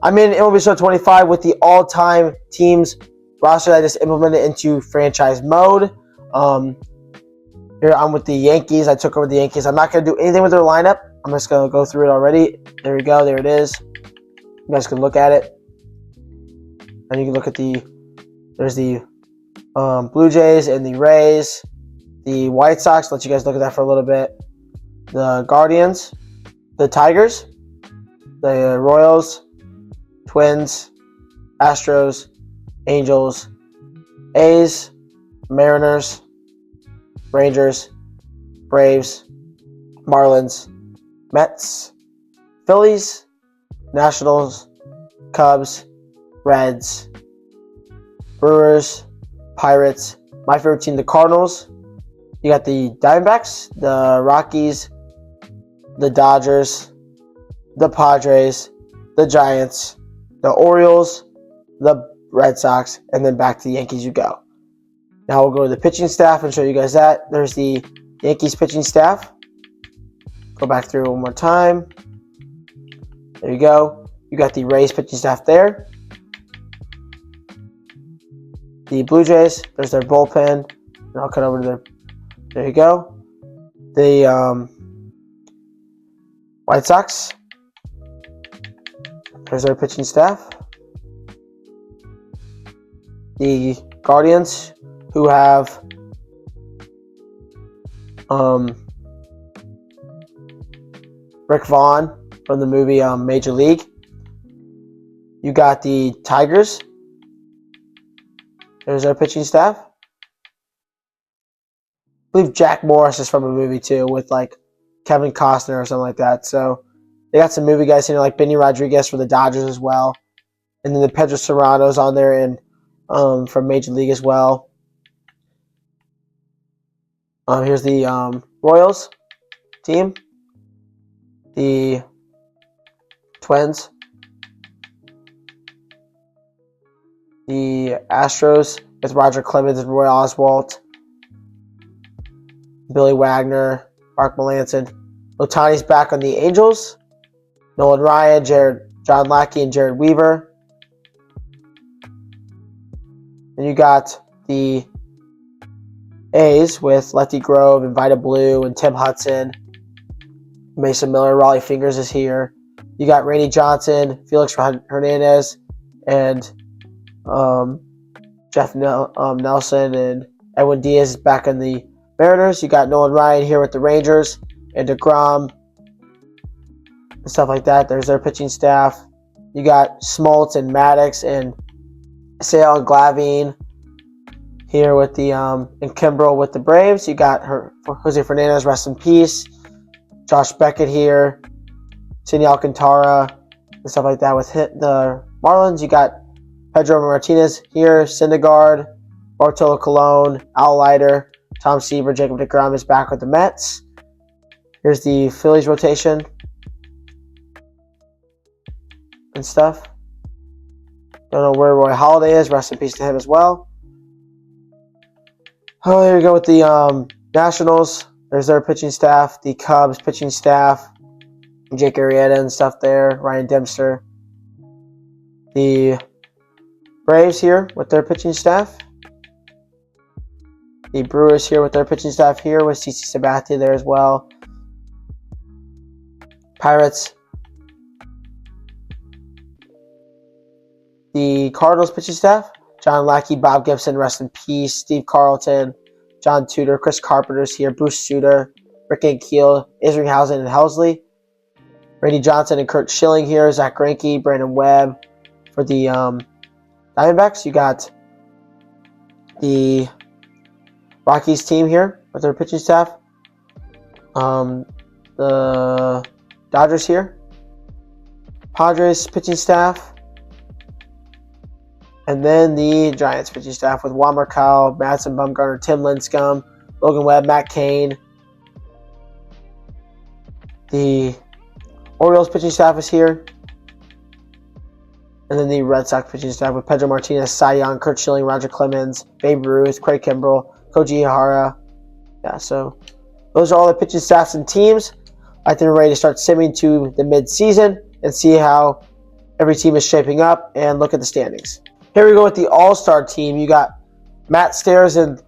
I'm in MLB Show 25 with the all-time teams roster that I just implemented into franchise mode. Here I'm with the Yankees. I took over the Yankees. I'm not going to do anything with their lineup. I'm just going to go through it already. There we go. There it is. You guys can look at it. And you can look at there's the Blue Jays and the Rays. The White Sox. Let you guys look at that for a little bit. The Guardians. The Tigers. The Royals. Twins. Astros. Angels. A's. Mariners. Rangers. Braves. Marlins. Mets. Phillies. Nationals. Cubs. Reds. Brewers. Pirates. My favorite team, the Cardinals. You got the Diamondbacks, the Rockies, the Dodgers, the Padres, the Giants, the Orioles, the Red Sox, and then back to the Yankees you go. Now we'll go to the pitching staff and show you guys that. There's the Yankees pitching staff. Go back through one more time. There you go. You got the Rays pitching staff there. The Blue Jays, there's their bullpen. And I'll cut over to there you go. The White Sox, there's their pitching staff. The Guardians, who have Rick Vaughn from the movie Major League. You got the Tigers. There's our pitching staff. I believe Jack Morris is from a movie too, with like Kevin Costner or something like that. So they got some movie guys in there, like Benny Rodriguez for the Dodgers as well, and then the Pedro Serrano's on there and from Major League as well. Here's the Royals team, the Twins, the Astros with Roger Clemens and Roy Oswalt, Billy Wagner, Mark Melancon. Ohtani's back on the Angels. Nolan Ryan, John Lackey, and Jared Weaver. Then you got the A's with Lefty Grove and Vida Blue and Tim Hudson. Mason Miller, Raleigh Fingers is here. You got Randy Johnson, Felix Hernandez, and Jeff Nelson, and Edwin Diaz is back on the Mariners. You got Nolan Ryan here with the Rangers and DeGrom and stuff like that. There's their pitching staff. You got Smoltz and Maddox and Sale and Glavine here with the and Kimbrel with the Braves. You got Jose Fernandez, rest in peace. Josh Beckett here. Sidney Alcantara and stuff like that with the Marlins. You got Pedro Martinez here, Syndergaard, Bartolo Colon, Al Leiter, Tom Seaver, Jacob deGrom is back with the Mets. Here's the Phillies rotation and stuff. Don't know where Roy Halladay is. Rest in peace to him as well. Oh, here we go with the Nationals. There's their pitching staff. The Cubs pitching staff. Jake Arrieta and stuff there. Ryan Dempster. The Braves here with their pitching staff. The Brewers here with their pitching staff here with CC Sabathia there as well. Pirates. The Cardinals pitching staff. John Lackey, Bob Gibson, rest in peace. Steve Carlton, John Tudor, Chris Carpenter's here. Bruce Sutter, Rick Ankiel, Isringhausen, and Helsley. Randy Johnson and Kurt Schilling here. Zach Greinke, Brandon Webb for the Diamondbacks. You got the Rockies team here with their pitching staff. The Dodgers here. Padres pitching staff. And then the Giants pitching staff with Juan Mercado, Madison Bumgarner, Tim Lincecum, Logan Webb, Matt Cain. The Orioles pitching staff is here. And then the Red Sox pitching staff with Pedro Martinez, Cy Young, Kurt Schilling, Roger Clemens, Babe Ruth, Craig Kimbrel, Koji Ihara. Yeah, so those are all the pitching staffs and teams. I think we're ready to start simming to the mid-season and see how every team is shaping up, and look at the standings. Here we go with the All-Star team. You got Matt Stairs in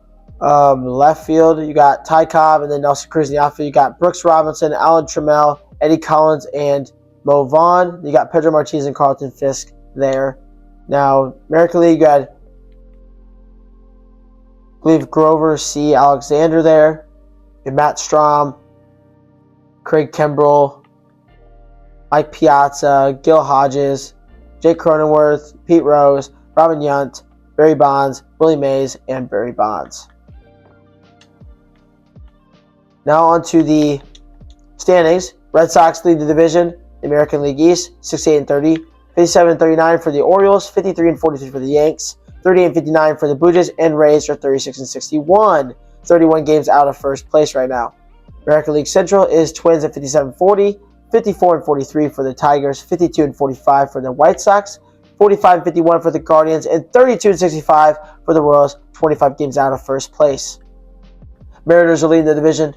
left field. You got Ty Cobb and then Nelson Cruz in the outfield. You got Brooks Robinson, Alan Trammell, Eddie Collins, and Mo Vaughn. You got Pedro Martinez and Carlton Fisk there. Now, American League, you got, I believe, Grover C. Alexander there. And Matt Strom, Craig Kimbrell, Mike Piazza, Gil Hodges, Jake Cronenworth, Pete Rose, Robin Yount, Barry Bonds, Willie Mays, and Barry Bonds. Now on to the standings. Red Sox lead the division, the American League East, 68-30. 57-39 for the Orioles, 53-43 for the Yanks, 30-59 for the Blue Jays, and Rays are 36-61. 31 games out of first place right now. American League Central is Twins at 57-40, 54-43 for the Tigers, 52-45 for the White Sox, 45-51 for the Guardians, and 32-65 for the Royals, 25 games out of first place. Mariners are leading the division,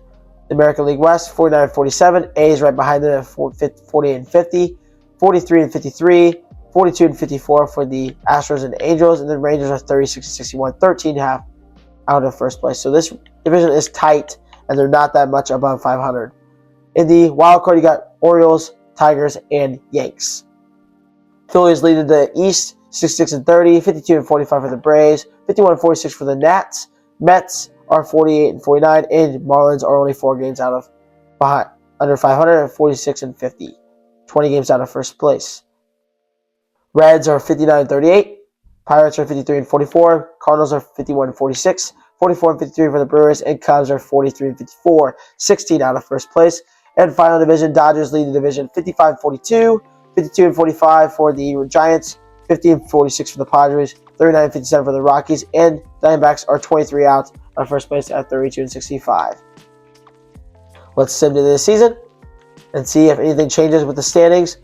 the American League West, 49-47. A's right behind them at 48-50. 43-53, 42-54 for the Astros and Angels, and the Rangers are 36-61, 13.5 out of first place. So this division is tight, and they're not that much above 500. In the wild card, you got Orioles, Tigers, and Yanks. Phillies leading the East, 66-30, 52-45 for the Braves, 51-46 for the Nats. Mets are 48-49, and Marlins are only 4 games out of under 500 at 46-50. 20 games out of first place. Reds are 59-38. Pirates are 53-44. Cardinals are 51-46. 44-53 for the Brewers. And Cubs are 43-54. 16 out of first place. And final division, Dodgers lead the division 55-42. 52-45 for the Giants. 50-46 for the Padres. 39-57 for the Rockies. And Diamondbacks are 23 out of first place at 32-65. Let's sim to this season and see if anything changes with the standings.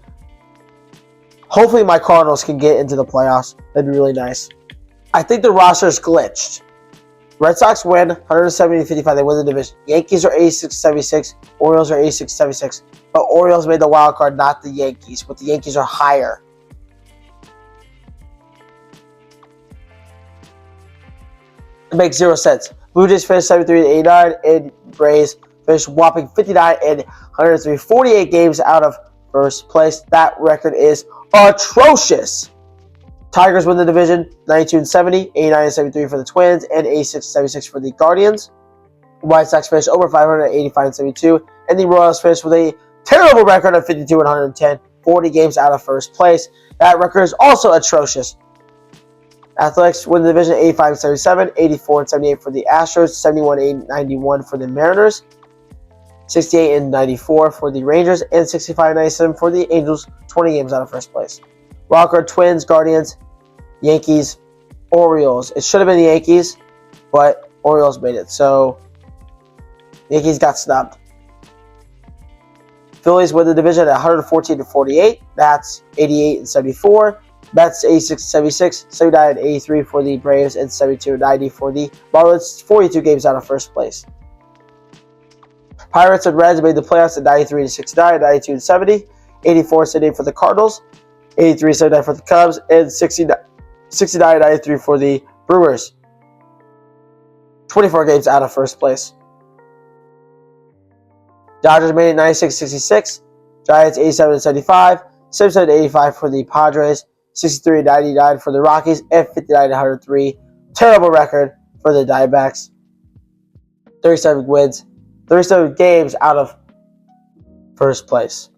Hopefully my Cardinals can get into the playoffs. That'd be really nice. I think the roster is glitched. Red Sox win 170-55. They win the division. Yankees are 86-76. Orioles are 86-76. But Orioles made the wild card, not the Yankees. But the Yankees are higher. It makes zero sense. Blue Jays finished 73-89, and Braves finished whopping 59 and 103. 48 games out of first place. That record is atrocious. Tigers win the division 92-70, 89-73 for the Twins, and 86-76 for the Guardians. The White Sox finished over 500 at 85-72, and the Royals finished with a terrible record of 52-110, 40 games out of first place. That record is also atrocious. Athletics win the division 85-77, 84-78 for the Astros, 71-91 for the Mariners, 68-94 for the Rangers, and 65-97 for the Angels, 20 games out of first place. Wildcard Twins, Guardians, Yankees, Orioles. It should have been the Yankees, but Orioles made it. So, Yankees got snubbed. Phillies win the division at 114-48. That's 88-74. Mets 86-76, 79-83 for the Braves, and 72-90 for the Marlins. 42 games out of first place. Pirates and Reds made the playoffs at 93-69, 92-70, 84-78 for the Cardinals, 83-79 for the Cubs, and 69-93 for the Brewers. 24 games out of first place. Dodgers made it 96-66, Giants 87-75, 77-85 for the Padres, 63-99 for the Rockies, and 59-103. Terrible record for the Diamondbacks. 37 wins, 37 games out of first place.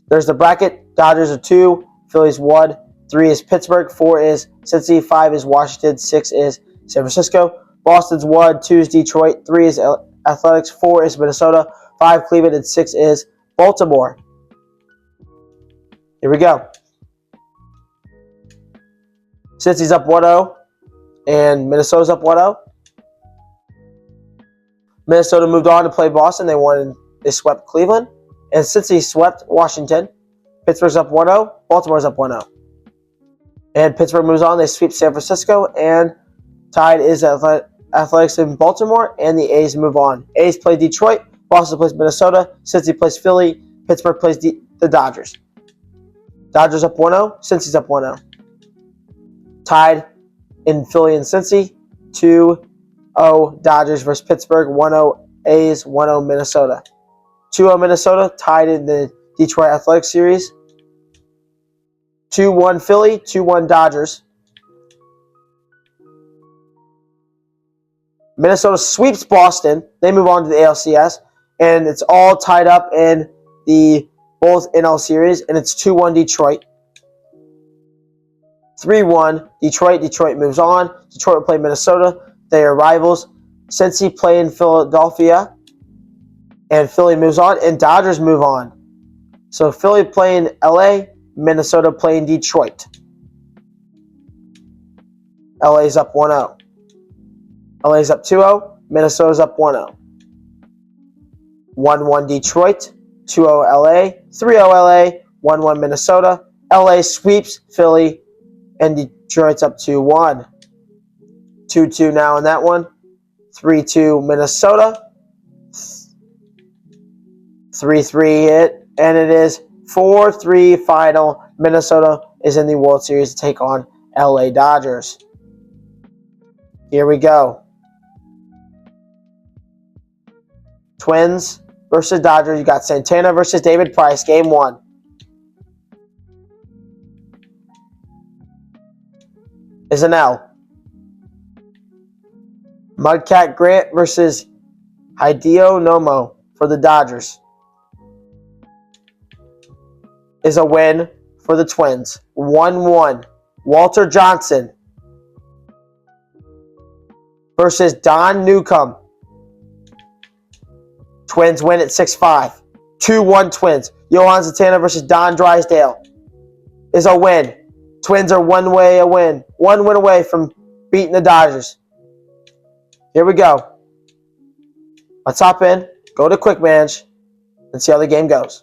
There's the bracket. Dodgers are 2, Phillies 1, 3 is Pittsburgh, 4 is Cincy, 5 is Washington, 6 is San Francisco. Boston's 1, 2 is Detroit, 3 is Athletics, 4 is Minnesota, 5 Cleveland, and 6 is Baltimore. Here we go. Cincy's up 1-0, and Minnesota's up 1-0. Minnesota moved on to play Boston. They swept Cleveland. And Cincy swept Washington. Pittsburgh's up 1-0. Baltimore's up 1-0. And Pittsburgh moves on. They sweep San Francisco. And tied is Athletics in Baltimore. And the A's move on. A's play Detroit. Boston plays Minnesota. Cincy plays Philly. Pittsburgh plays the Dodgers. Dodgers up 1-0. Cincy's up 1-0. Tied in Philly and Cincy. 2-0 Dodgers versus Pittsburgh. 1-0 A's. 1-0 Minnesota. 2-0 Minnesota. Tied in the Detroit Athletics series. 2-1 Philly. 2-1 Dodgers. Minnesota sweeps Boston. They move on to the ALCS. And it's all tied up in the both NL series. And it's 2-1 Detroit. 3-1 Detroit. Detroit moves on. Detroit will play Minnesota. They are rivals. Cincy play in Philadelphia. And Philly moves on. And Dodgers move on. So Philly playing LA. Minnesota playing Detroit. LA's up 1-0. LA's up 2-0. Minnesota's up 1-0. 1-1 Detroit. 2-0 LA. 3-0 LA. 1-1 Minnesota. LA sweeps Philly. And Detroit's up 2-1. 2-2 now in that one. 3-2 Minnesota. 3-3 hit. And it is 4-3 final. Minnesota is in the World Series to take on LA Dodgers. Here we go. Twins versus Dodgers. You got Santana versus David Price. Game 1. Is an L. Mudcat Grant versus Hideo Nomo for the Dodgers. Is a win for the Twins. 1-1. Walter Johnson versus Don Newcomb. Twins win at 6-5. 2-1 Twins. Johan Santana versus Don Drysdale is a win. Twins are one win away from beating the Dodgers. Here we go. Let's hop in, go to Quick Manage, and see how the game goes.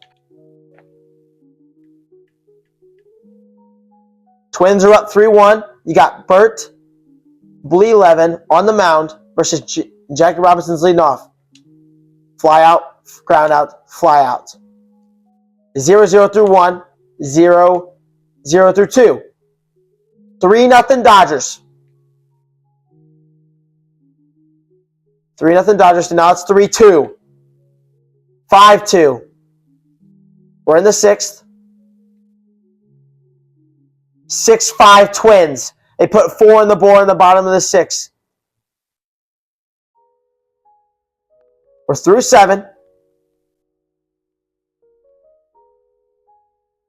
Twins are up 3-1. You got Bert Bleelevin on the mound versus Jackie Robinson's leading off. Fly out, ground out, fly out. 0-0 through 1, 0-0 through 2. 3-0 Dodgers. 3-0 Dodgers. Now it's 3-2. 5-2. We're in the 6th. 6-5 Twins. They put 4 on the board in the bottom of the 6th. We're through 7.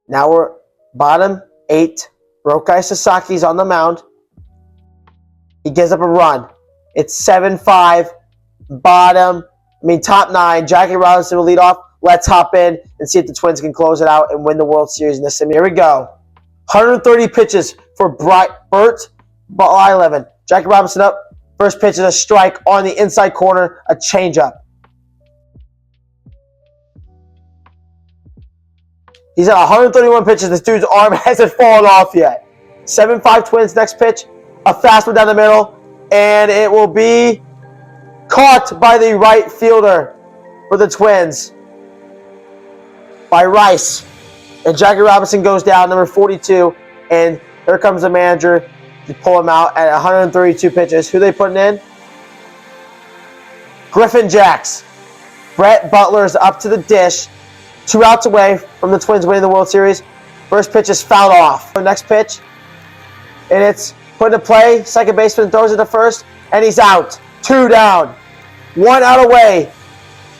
Now we're bottom 8. Rokai Sasaki's on the mound. He gives up a run. It's 7-5. Top 9. Jackie Robinson will lead off. Let's hop in and see if the Twins can close it out and win the World Series in this sim. Here we go. 130 pitches for Bert Bleelevin. Jackie Robinson up. First pitch is a strike on the inside corner. A changeup. He's at 131 pitches. This dude's arm hasn't fallen off yet. 7-5 Twins. Next pitch. A fast one down the middle. And it will be caught by the right fielder for the Twins. By Rice. And Jackie Robinson goes down, number 42. And here comes the manager to pull him out at 132 pitches. Who they putting in? Griffin Jacks. Brett Butler's up to the dish. 2 outs away from the Twins winning the World Series. First pitch is fouled off. The next pitch, and it's put into play. Second baseman throws it to first, and he's out. 2 down. 1 out away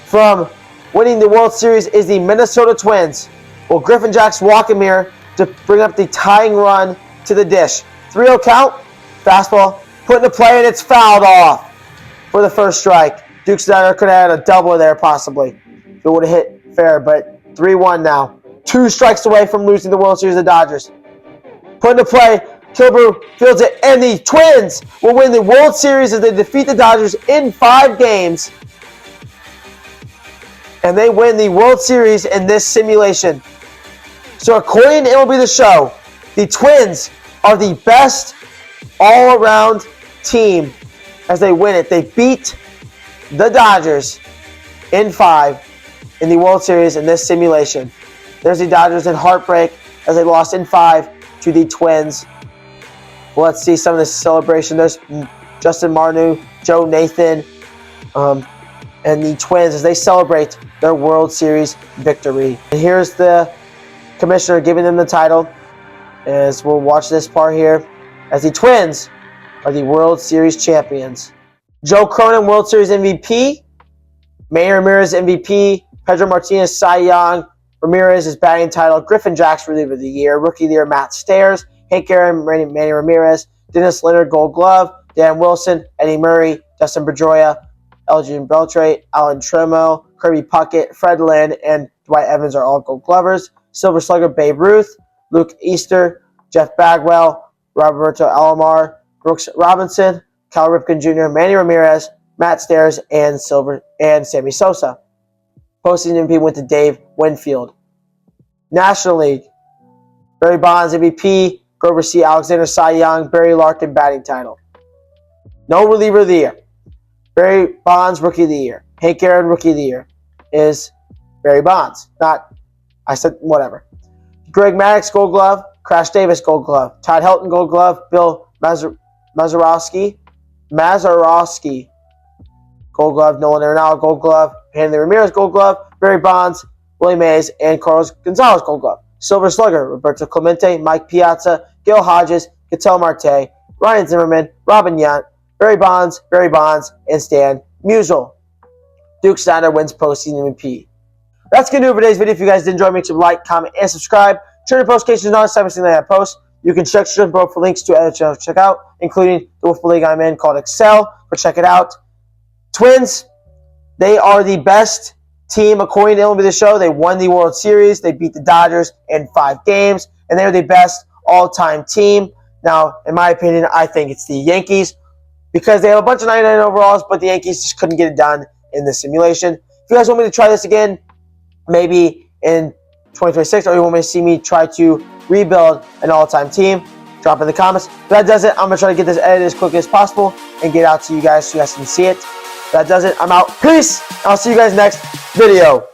from winning the World Series is the Minnesota Twins. Well, Griffin Jacks walk him here to bring up the tying run to the dish. 3-0 count. Fastball put into play, and it's fouled off for the first strike. Duke Snyder could have had a double there possibly if it would have hit fair, but 3-1 now. 2 strikes away from losing the World Series of the Dodgers. Put into play. Kilbrew fields it, and the Twins will win the World Series as they defeat the Dodgers in 5 games. And they win the World Series in this simulation. So according to MLB The Show, the Twins are the best all-around team as they win it. They beat the Dodgers in 5 in the World Series in this simulation. There's the Dodgers in heartbreak. as they lost in 5 to the Twins. Well, let's see some of this celebration. There's Justin Marnu, Joe Nathan, and the Twins as they celebrate their World Series victory. And here's the commissioner giving them the title, as we'll watch this part here, as the Twins are the World Series champions. Joe Cronin, World Series MVP. Manny Ramirez, MVP. Pedro Martinez, Cy Young. Ramirez is batting title. Griffin Jackson, Reliever of the Year. Rookie of the Year, Matt Stairs. Hank Aaron, Manny Ramirez. Dennis Leonard, Gold Glove. Dan Wilson, Eddie Murray. Dustin Pedroia, Elgin Beltre, Alan Trammell, Kirby Puckett, Fred Lynn, and Dwight Evans are all Gold Glovers. Silver Slugger, Babe Ruth. Luke Easter, Jeff Bagwell, Roberto Alomar, Brooks Robinson, Cal Ripken Jr., Manny Ramirez, Matt Stairs, and Sammy Sosa. Postseason MVP went to Dave Winfield. National League, Barry Bonds MVP, Grover C. Alexander Cy Young, Barry Larkin batting title. No reliever of the year. Barry Bonds Rookie of the Year. Hank Aaron Rookie of the Year is Barry Bonds. I said whatever. Greg Maddux Gold Glove, Crash Davis Gold Glove, Todd Helton Gold Glove, Bill Mazeroski Gold Glove, Nolan Arenado Gold Glove, Hanley Ramirez Gold Glove, Barry Bonds, Willie Mays, and Carlos Gonzalez Gold Glove. Silver Slugger, Roberto Clemente, Mike Piazza, Gil Hodges, Ketel Marte, Ryan Zimmerman, Robin Yount, Barry Bonds, and Stan Musial. Duke Snyder wins postseason MVP. That's going to do it for today's video. If you guys did enjoy, make sure to like, comment, and subscribe. Turn your notifications on every single day I post. You can check Bro for links to other channels to check out, including the Wolf League I'm in called Excel. Go check it out. Twins, they are the best team according to MLB The Show. They won the World Series. They beat the Dodgers in 5 games, and they're the best all-time team. Now, in my opinion, I think it's the Yankees because they have a bunch of 99 overalls, but the Yankees just couldn't get it done in the simulation. If you guys want me to try this again, maybe in 2026, or you want me to see me try to rebuild an all-time team, drop in the comments. If that does it, I'm going to try to get this edited as quickly as possible and get out to you guys so you guys can see it. If that does it, I'm out. Peace! I'll see you guys next video.